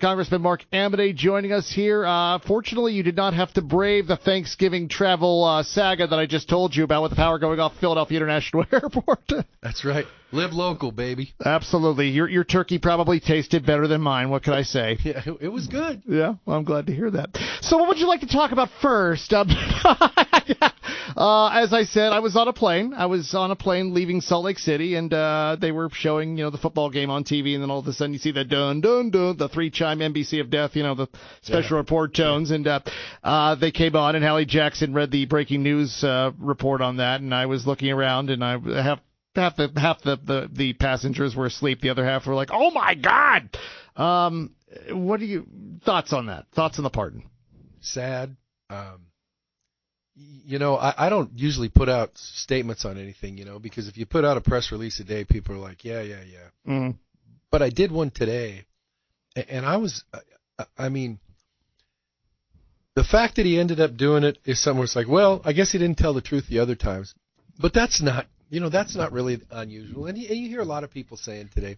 Congressman Mark Amodei joining us here. Fortunately, you did not have to brave the Thanksgiving travel saga that I just told you about with the power going off Philadelphia International Airport. That's right. Live local, baby. Absolutely. Your turkey probably tasted better than mine. What can I say? Yeah, it was good. Yeah, well, I'm glad to hear that. So what would you like to talk about first? As I said, I was on a plane. Leaving Salt Lake City, and they were showing, the football game on TV, and then all of a sudden you see the dun, dun, dun, the three-chime NBC of death, the special report tones, and they came on, and Hallie Jackson read the breaking news report on that, and I was looking around, and I have half the passengers were asleep, the other half were like, "Oh my God!" What are you thoughts on that? Thoughts on the pardon? Sad. I don't usually put out statements on anything, because if you put out a press release a day, people are like, yeah. Mm-hmm. But I did one today, and the fact that he ended up doing it is somewhere it's like, well, I guess he didn't tell the truth the other times. But that's not really unusual. And you hear a lot of people saying today,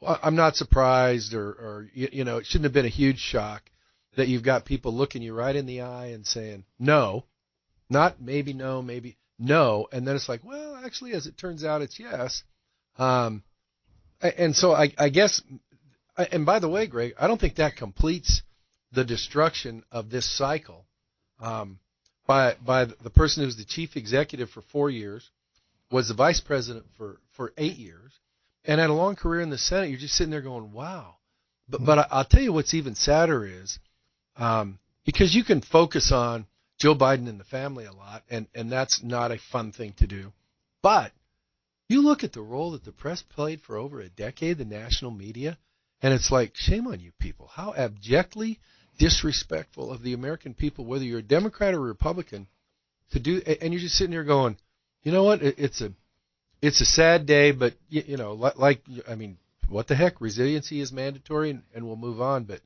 well, I'm not surprised or it shouldn't have been a huge shock that you've got people looking you right in the eye and saying, no. Not maybe no, maybe no, and then it's like, well, actually, as it turns out, it's yes. And so I guess, and by the way, Greg, I don't think that completes the destruction of this cycle by the person who's the chief executive for 4 years, was the vice president for 8 years, and had a long career in the Senate. You're just sitting there going, wow. But I'll tell you what's even sadder is because you can focus on Joe Biden and the family a lot, and that's not a fun thing to do. But you look at the role that the press played for over a decade, the national media, and it's like, shame on you people. How abjectly disrespectful of the American people, whether you're a Democrat or a Republican, to do. And you're just sitting there going, you know what? It's a sad day, but what the heck? Resiliency is mandatory, and we'll move on. But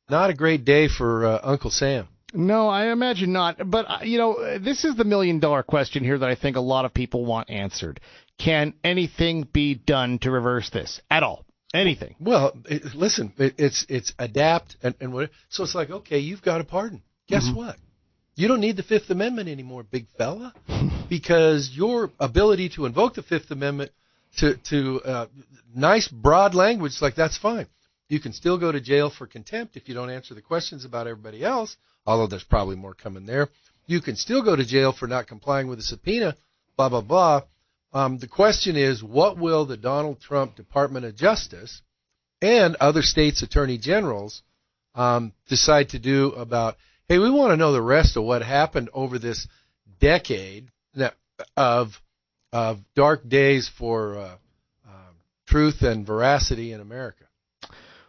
not a great day for Uncle Sam. No, I imagine not. But, this is the million-dollar question here that I think a lot of people want answered. Can anything be done to reverse this at all? Anything? Well, listen, it's adapt and what. So it's like, okay, you've got a pardon. Guess what? You don't need the Fifth Amendment anymore, big fella, because your ability to invoke the Fifth Amendment to nice, broad language, like that's fine. You can still go to jail for contempt if you don't answer the questions about everybody else, although there's probably more coming there. You can still go to jail for not complying with a subpoena, blah, blah, blah. The question is, what will the Donald Trump Department of Justice and other states' attorney generals decide to do about, hey, we want to know the rest of what happened over this decade of dark days for truth and veracity in America.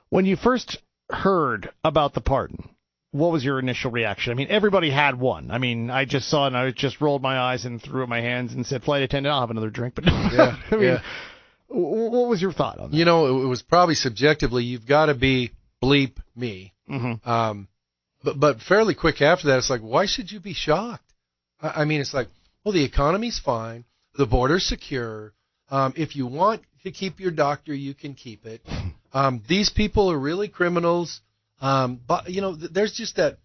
When you first heard about the pardon, what was your initial reaction? I mean, everybody had one. I mean, I just saw it and I just rolled my eyes and threw up my hands and said, flight attendant, I'll have another drink. But what was your thought on that? It was probably subjectively, you've got to be bleep me. Mm-hmm. But fairly quick after that, it's like, why should you be shocked? I mean, it's like, well, the economy's fine. The border's secure. If you want to keep your doctor, you can keep it. These people are really criminals. But, there's just that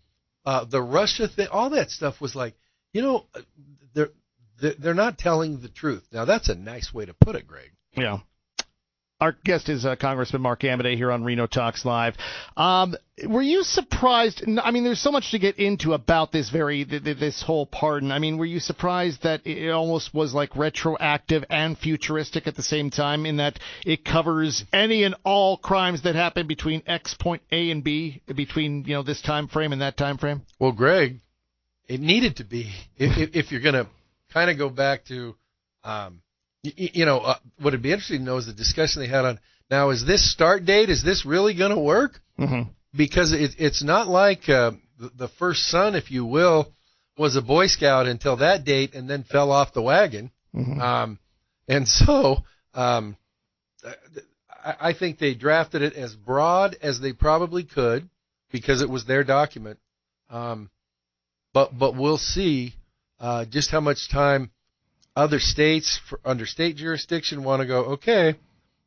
the Russia thing, all that stuff was like, they're not telling the truth. Now, that's a nice way to put it, Greg. Yeah. Our guest is Congressman Mark Amodei here on Reno Talks Live. Were you surprised? I mean, there's so much to get into about this this whole pardon. I mean, were you surprised that it almost was like retroactive and futuristic at the same time, in that it covers any and all crimes that happen between X point A and B, between this time frame and that time frame? Well, Greg, it needed to be if you're going to kind of go back to. What would be interesting to know is the discussion they had on, now, is this start date, is this really going to work? Mm-hmm. Because it's not like the first son, if you will, was a Boy Scout until that date and then fell off the wagon. Mm-hmm. And so I think they drafted it as broad as they probably could because it was their document. But we'll see just how much time other states under state jurisdiction want to go, okay,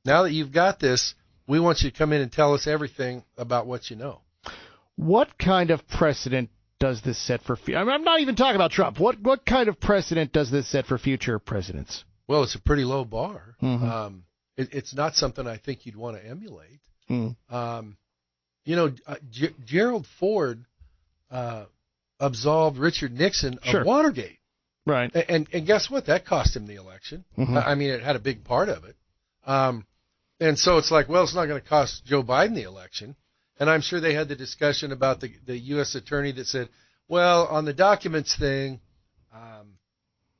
now that you've got this, we want you to come in and tell us everything about what you know. What kind of precedent does this set for? I'm not even talking about Trump. What kind of precedent does this set for future presidents? Well, it's a pretty low bar. Mm-hmm. It's not something I think you'd want to emulate. Mm. Gerald Ford absolved Richard Nixon of Watergate. Right. And guess what? That cost him the election. Mm-hmm. I mean, it had a big part of it. And so it's like, well, it's not going to cost Joe Biden the election. And I'm sure they had the discussion about the U.S. attorney that said, well, on the documents thing,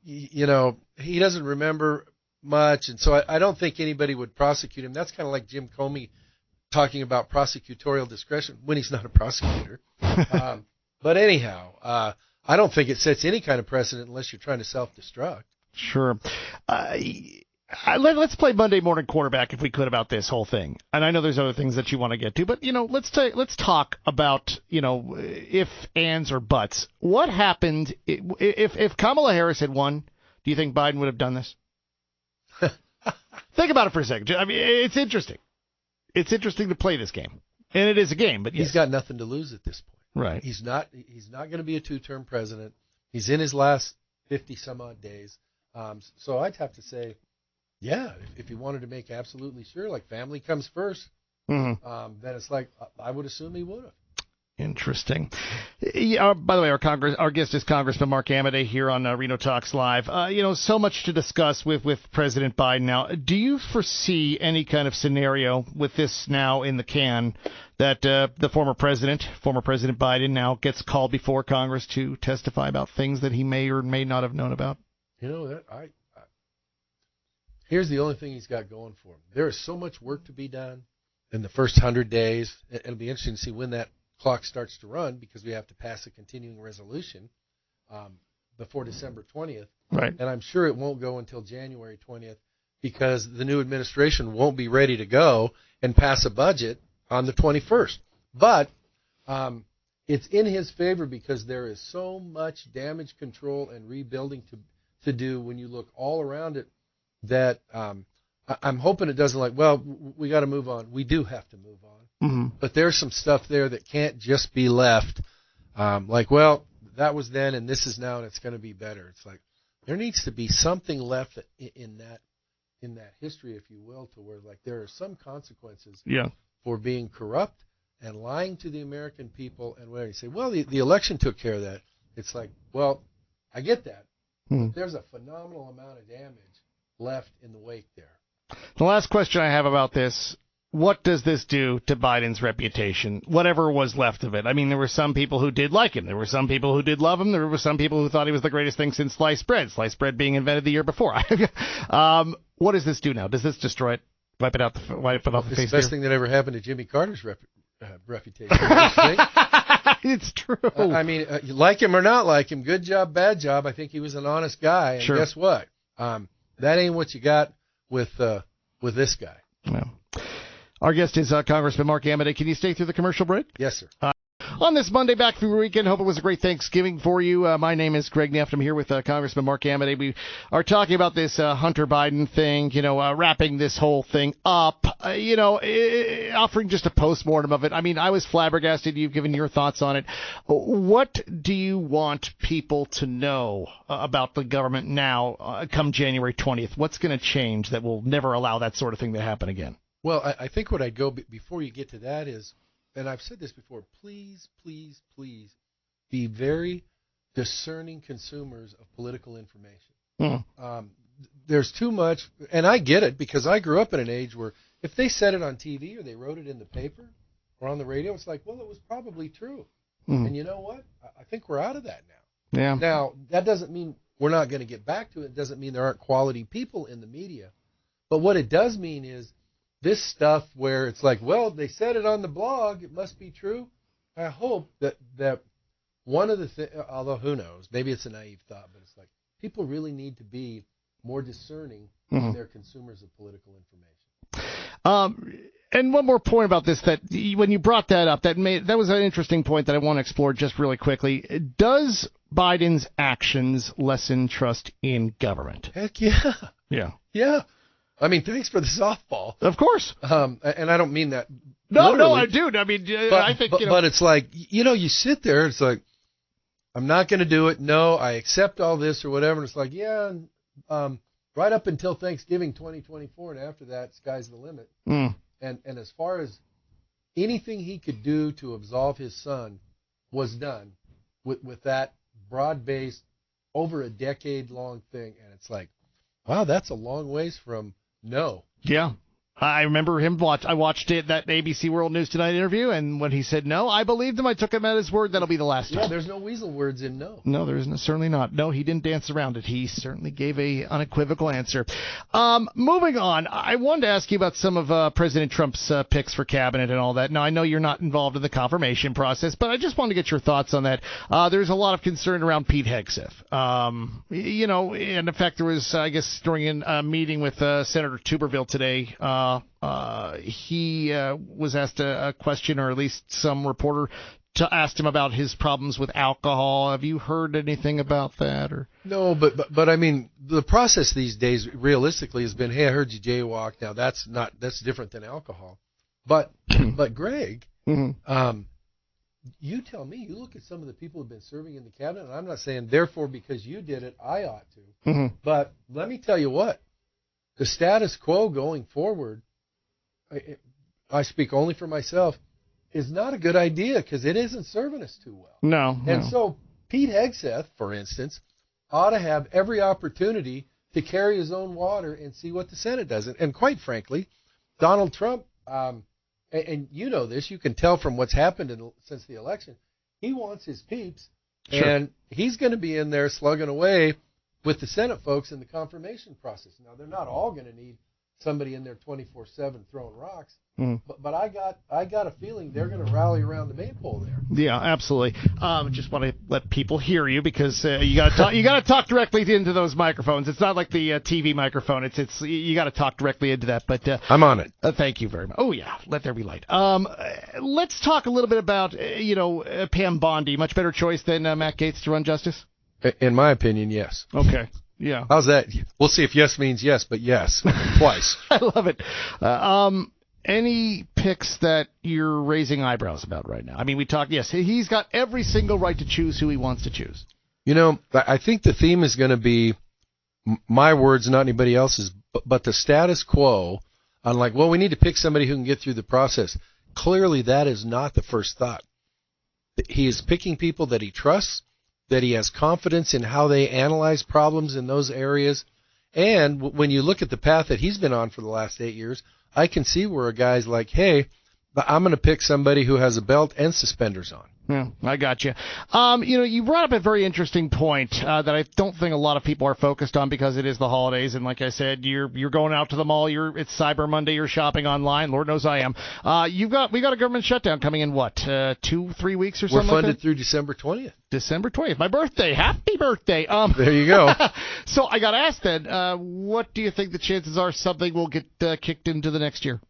he doesn't remember much. And so I don't think anybody would prosecute him. That's kind of like Jim Comey talking about prosecutorial discretion when he's not a prosecutor. But anyhow, I don't think it sets any kind of precedent unless you're trying to self-destruct. Sure. Let's play Monday morning quarterback if we could about this whole thing. And I know there's other things that you want to get to, but let's talk about if ands or buts. What happened if Kamala Harris had won? Do you think Biden would have done this? Think about it for a second. I mean, it's interesting. It's interesting to play this game, and it is a game. But yes. He's got nothing to lose at this point. Right. He's not going to be a two-term president. He's in his last 50 some odd days. So I'd have to say, yeah, if he wanted to make absolutely sure, like family comes first, then it's like I would assume he would have. Interesting. By the way, our guest is Congressman Mark Amodei here on Reno Talks Live. So much to discuss with President Biden now. Do you foresee any kind of scenario with this now in the can that the former President Biden, now gets called before Congress to testify about things that he may or may not have known about? Here's the only thing he's got going for him. There is so much work to be done in the first 100 days. It'll be interesting to see when that clock starts to run because we have to pass a continuing resolution before December 20th. Right. And I'm sure it won't go until January 20th because the new administration won't be ready to go and pass a budget on the 21st. But it's in his favor because there is so much damage control and rebuilding to do when you look all around it that I'm hoping it doesn't we got to move on. We do have to move on. Mm-hmm. But there's some stuff there that can't just be left that was then and this is now and it's going to be better. It's like there needs to be something left in that history, if you will, to where there are some consequences for being corrupt and lying to the American people. And where you say, well, the election took care of that. It's like, well, I get that. But there's a phenomenal amount of damage left in the wake there. The last question I have about this, what does this do to Biden's reputation, whatever was left of it? I mean, there were some people who did like him. There were some people who did love him. There were some people who thought he was the greatest thing since sliced bread being invented the year before. What does this do now? Does this destroy it, wipe it off the face? It's the best thing that ever happened to Jimmy Carter's reputation. It's true. I mean, you like him or not like him, good job, bad job. I think he was an honest guy. And sure. Guess what? That ain't what you got with this guy. No. Our guest is Congressman Mark Amodei. Can you stay through the commercial break? Yes, sir. On this Monday back through the weekend, hope it was a great Thanksgiving for you. My name is Greg Neff. I'm here with Congressman Mark Amodei. We are talking about this Hunter Biden thing, wrapping this whole thing up, offering just a postmortem of it. I mean, I was flabbergasted. You've given your thoughts on it. What do you want people to know about the government now come January 20th? What's going to change that will never allow that sort of thing to happen again? Well, I think what I'd go before you get to that is, and I've said this before, please, please, please be very discerning consumers of political information. There's too much, and I get it because I grew up in an age where if they said it on TV or they wrote it in the paper or on the radio, it's like, well, it was probably true. And you know what? I think we're out of that now. Yeah. Now, that doesn't mean we're not going to get back to it. It doesn't mean there aren't quality people in the media. But what it does mean is this stuff where it's like, well, they said it on the blog, it must be true. I hope that one of the things, although who knows, maybe it's a naive thought, but it's like people really need to be more discerning when they're consumers of political information. And one more point about this, that when you brought that up, that was an interesting point that I want to explore just really quickly. Does Biden's actions lessen trust in government? Heck yeah. Yeah. Yeah. I mean, thanks for the softball. Of course. And I don't mean that. No, literally, I do. I mean, I think. But it's like, you sit there. It's like, I'm not going to do it. No, I accept all this or whatever. And it's like, yeah, right up until Thanksgiving 2024, and after that, sky's the limit. Mm. And as far as anything he could do to absolve his son was done with that broad-based, over a decade-long thing. And it's like, wow, that's a long ways from no. Yeah. I remember him I watched that ABC World News Tonight interview, and when he said no, I believed him. I took him at his word. That'll be the last time. Yeah, there's no weasel words in no. No, there isn't. Certainly not. No, he didn't dance around it. He certainly gave a unequivocal answer. Moving on, I wanted to ask you about some of President Trump's picks for cabinet and all that. Now, I know you're not involved in the confirmation process, but I just wanted to get your thoughts on that. There's a lot of concern around Pete Hegseth. And in fact, there was, I guess, during a meeting with Senator Tuberville today, he was asked a question, or at least some reporter asked him about his problems with alcohol. Have you heard anything about that? Or no, but I mean, the process these days realistically has been, hey, I heard you jaywalk. Now that's different than alcohol. But Greg, mm-hmm. You tell me. You look at some of the people who've been serving in the cabinet, and I'm not saying therefore because you did it, I ought to. Mm-hmm. But let me tell you what, the status quo going forward, I speak only for myself, is not a good idea because it isn't serving us too well. No. And so Pete Hegseth, for instance, ought to have every opportunity to carry his own water and see what the Senate does. And quite frankly, Donald Trump, and you know this, you can tell from what's happened since the election, he wants his peeps, sure. And he's going to be in there slugging away with the Senate folks in the confirmation process. Now, they're not all going to need somebody in there 24/7 throwing rocks. Mm. But I got a feeling they're going to rally around the maypole there. Yeah, absolutely. Just want to let people hear you because you got to talk directly into those microphones. It's not like the TV microphone. It's you got to talk directly into that. But I'm on it. Thank you very much. Oh yeah, let there be light. Let's talk a little bit about Pam Bondi. Much better choice than Matt Gaetz to run justice. In my opinion, yes. Okay. Yeah. How's that? We'll see if yes means yes, but yes, twice. I love it. Any picks that you're raising eyebrows about right now? I mean, yes, he's got every single right to choose who he wants to choose. I think the theme is going to be my words, not anybody else's, but the status quo on like, well, we need to pick somebody who can get through the process. Clearly, that is not the first thought. He is picking people that he trusts, that he has confidence in how they analyze problems in those areas. And when you look at the path that he's been on for the last 8 years, I can see where a guy's like, hey, I'm going to pick somebody who has a belt and suspenders on. Yeah, I got you. You brought up a very interesting point that I don't think a lot of people are focused on because it is the holidays, and like I said, you're going out to the mall. It's Cyber Monday. You're shopping online. Lord knows I am. We got a government shutdown coming in 2-3 weeks or something. We're funded like through December 20th. December 20th, my birthday. Happy birthday. There you go. So I got to ask then, what do you think the chances are something will get kicked into the next year?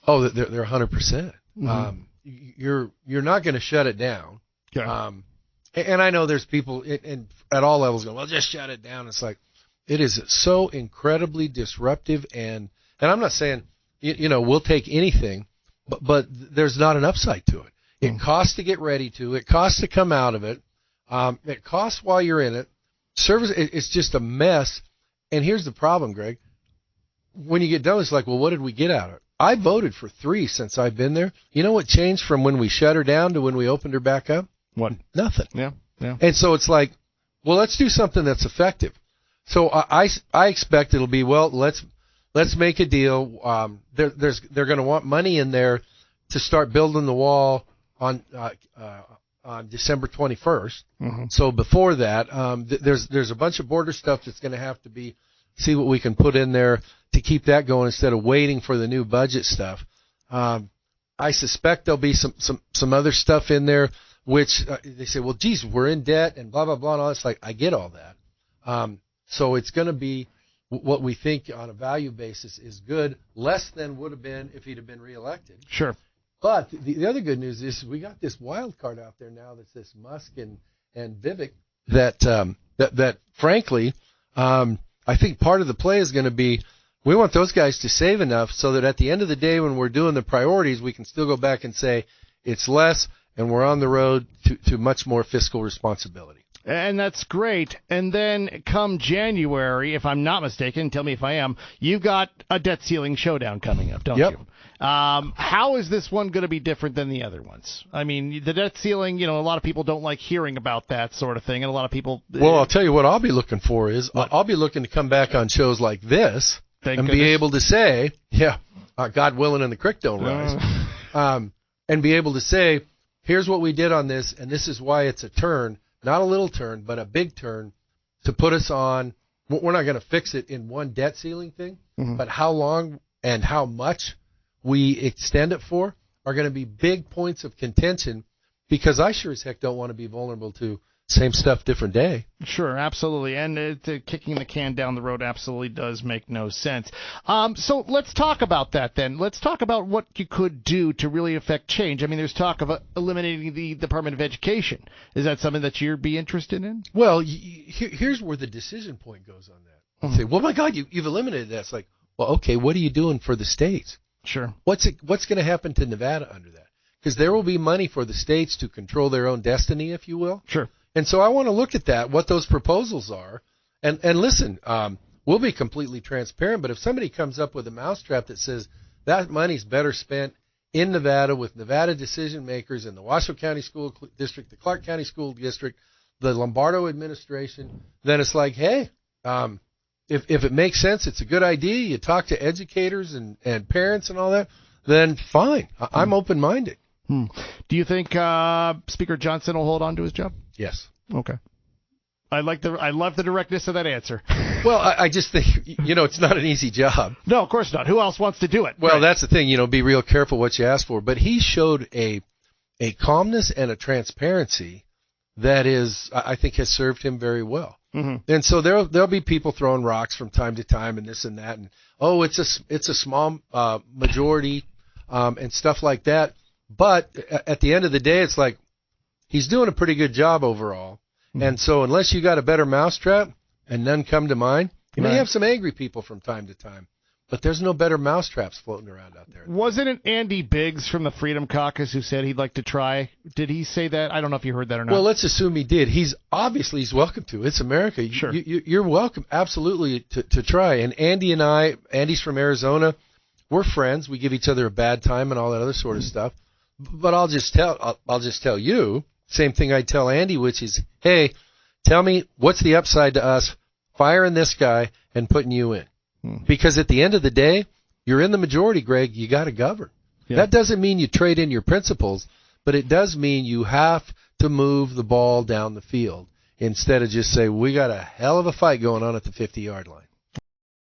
Oh, they're 100%. Mm-hmm. You're not going to shut it down. Okay. And I know there's people at all levels going, well, just shut it down. It's like, it is so incredibly disruptive. And I'm not saying, we'll take anything, but there's not an upside to it. It costs to get ready to. It costs to come out of it. It costs while you're in it. Service, it's just a mess. And here's the problem, Greg. When you get done, it's like, well, what did we get out of it? I voted for 3 since I've been there. You know what changed from when we shut her down to when we opened her back up? What? Nothing. Yeah. And so it's like, well, let's do something that's effective. So I expect it'll be, well, let's make a deal. They're going to want money in there to start building the wall on December 21st. Mm-hmm. So before that, there's a bunch of border stuff that's going to have to be, see what we can put in there to keep that going instead of waiting for the new budget stuff. I suspect there'll be some other stuff in there, which they say, well, geez, we're in debt and blah, blah, blah, and all that. Like, I get all that. So it's going to be what we think on a value basis is good, less than would have been if he'd have been reelected. Sure. But the other good news is we got this wild card out there now that's this Musk and Vivek that frankly, I think part of the play is going to be We want those guys to save enough so that at the end of the day when we're doing the priorities, we can still go back and say it's less and we're on the road to much more fiscal responsibility. And that's great. And then come January, if I'm not mistaken, tell me if I am, you've got a debt ceiling showdown coming up, don't Yep. you? How is this one going to be different than the other ones? I mean, the debt ceiling, a lot of people don't like hearing about that sort of thing, and a lot of people... Well, I'll tell you what I'll be looking for is I'll be looking to come back on shows like this and be able to say, God willing and the creek don't rise, and be able to say, here's what we did on this, and this is why it's a turn, not a little turn, but a big turn to put us on. We're not going to fix it in one debt ceiling thing, but how long and how much we extend it for are going to be big points of contention, because I sure as heck don't want to be vulnerable to same stuff, different day. Sure, absolutely. And kicking the can down the road absolutely does make no sense. So let's talk about that then. Let's talk about what you could do to really affect change. I mean, there's talk of eliminating the Department of Education. Is that something that you'd be interested in? Well, here's where the decision point goes on that. You say, well, my God, you've eliminated that. It's like, well, okay, what are you doing for the states? Sure. What's going to happen to Nevada under that? Because there will be money for the states to control their own destiny, if you will. Sure. And so I want to look at that, what those proposals are. And listen, we'll be completely transparent, but if somebody comes up with a mousetrap that says that money's better spent in Nevada with Nevada decision makers in the Washoe County School District, the Clark County School District, the Lombardo administration, then it's like, hey, if it makes sense, it's a good idea, you talk to educators and parents and all that, then fine. I'm open-minded. Do you think Speaker Johnson will hold on to his job? Yes. Okay. I love the directness of that answer. Well, I just think, it's not an easy job. No, of course not. Who else wants to do it? Well, That's the thing, be real careful what you ask for. But he showed a calmness and a transparency that I think has served him very well. Mm-hmm. And so there'll be people throwing rocks from time to time and this and that, and it's a small majority and stuff like that. But at the end of the day, it's like he's doing a pretty good job overall. Mm-hmm. And so unless you got a better mousetrap, and none come to mind, you may have some angry people from time to time. But there's no better mousetraps floating around out there. Wasn't it Andy Biggs from the Freedom Caucus who said he'd like to try? Did he say that? I don't know if you heard that or not. Well, let's assume he did. He's welcome to. It's America. Sure. You're welcome, absolutely, to try. And Andy and Andy's from Arizona. We're friends. We give each other a bad time and all that other sort of stuff. But I'll just tell you, same thing I'd tell Andy, which is, hey, tell me what's the upside to us firing this guy and putting you in. Because at the end of the day, you're in the majority, Greg. You got to govern. Yeah. That doesn't mean you trade in your principles, but it does mean you have to move the ball down the field instead of just say, we got a hell of a fight going on at the 50-yard line.